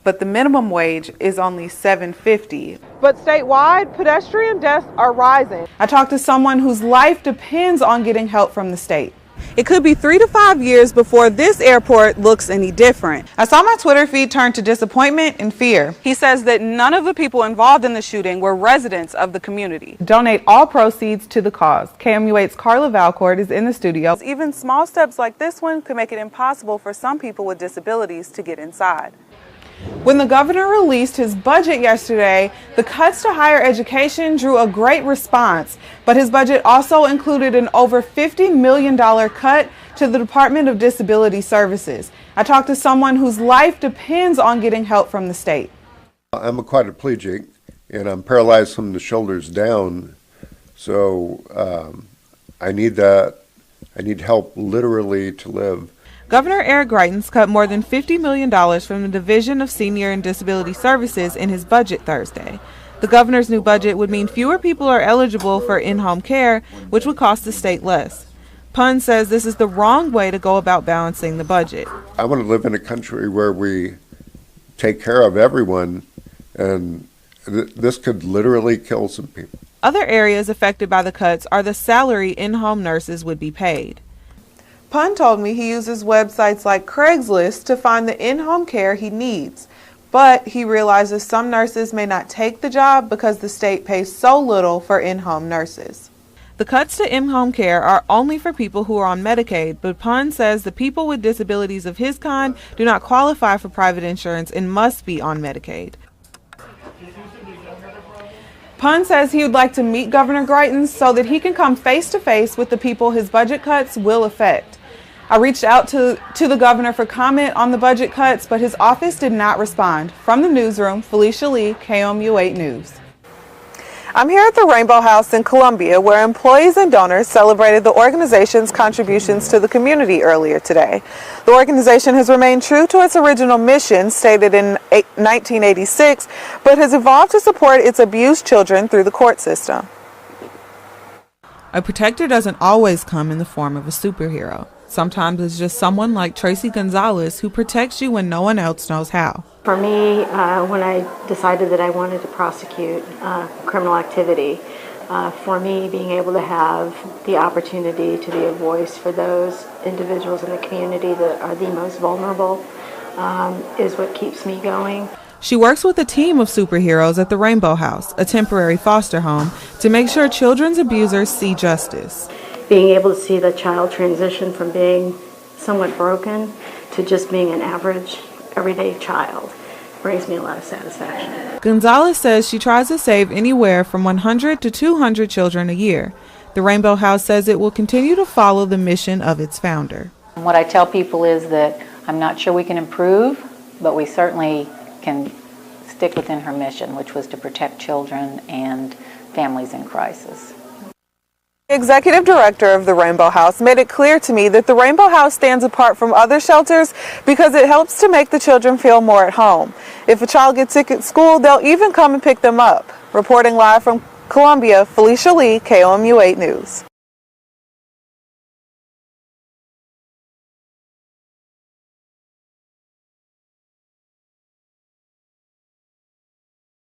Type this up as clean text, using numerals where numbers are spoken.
but the minimum wage is only $7.50. But statewide, pedestrian deaths are rising. I talked to someone whose life depends on getting help from the state. It could be 3 to 5 years before this airport looks any different. I saw my Twitter feed turn to disappointment and fear. He says that none of the people involved in the shooting were residents of the community. Donate all proceeds to the cause. KMUH's Carla Valcourt is in the studio. Even small steps like this one could make it impossible for some people with disabilities to get inside. When the governor released his budget yesterday, the cuts to higher education drew a great response, but his budget also included an over $50 million cut to the Department of Disability Services. I talked to someone whose life depends on getting help from the state. I'm a quadriplegic and I'm paralyzed from the shoulders down, so I need help literally to live. Governor Eric Greitens cut more than $50 million from the Division of Senior and Disability Services in his budget Thursday. The governor's new budget would mean fewer people are eligible for in-home care, which would cost the state less. Pun says this is the wrong way to go about balancing the budget. I want to live in a country where we take care of everyone, and this could literally kill some people. Other areas affected by the cuts are the salary in-home nurses would be paid. Pun told me he uses websites like Craigslist to find the in-home care he needs, but he realizes some nurses may not take the job because the state pays so little for in-home nurses. The cuts to in-home care are only for people who are on Medicaid, but Pun says the people with disabilities of his kind do not qualify for private insurance and must be on Medicaid. Pun says he would like to meet Governor Greitens so that he can come face-to-face with the people his budget cuts will affect. I reached out to the governor for comment on the budget cuts, but his office did not respond. From the newsroom, Felicia Lee, KMUH News. I'm here at the Rainbow House in Columbia, where employees and donors celebrated the organization's contributions to the community earlier today. The organization has remained true to its original mission, stated in 1986, but has evolved to support its abused children through the court system. A protector doesn't always come in the form of a superhero. Sometimes it's just someone like Tracy Gonzalez who protects you when no one else knows how. For me, when I decided that I wanted to prosecute criminal activity, for me being able to have the opportunity to be a voice for those individuals in the community that are the most vulnerable is what keeps me going. She works with a team of superheroes at the Rainbow House, a temporary foster home, to make sure children's abusers see justice. Being able to see the child transition from being somewhat broken to just being an average, everyday child brings me a lot of satisfaction. Gonzalez says she tries to save anywhere from 100 to 200 children a year. The Rainbow House says it will continue to follow the mission of its founder. What I tell people is that I'm not sure we can improve, but we certainly can stick within her mission, which was to protect children and families in crisis. The executive director of the Rainbow House made it clear to me that the Rainbow House stands apart from other shelters because it helps to make the children feel more at home. If a child gets sick at school, they'll even come and pick them up. Reporting live from Columbia, Felicia Lee, KMUH News.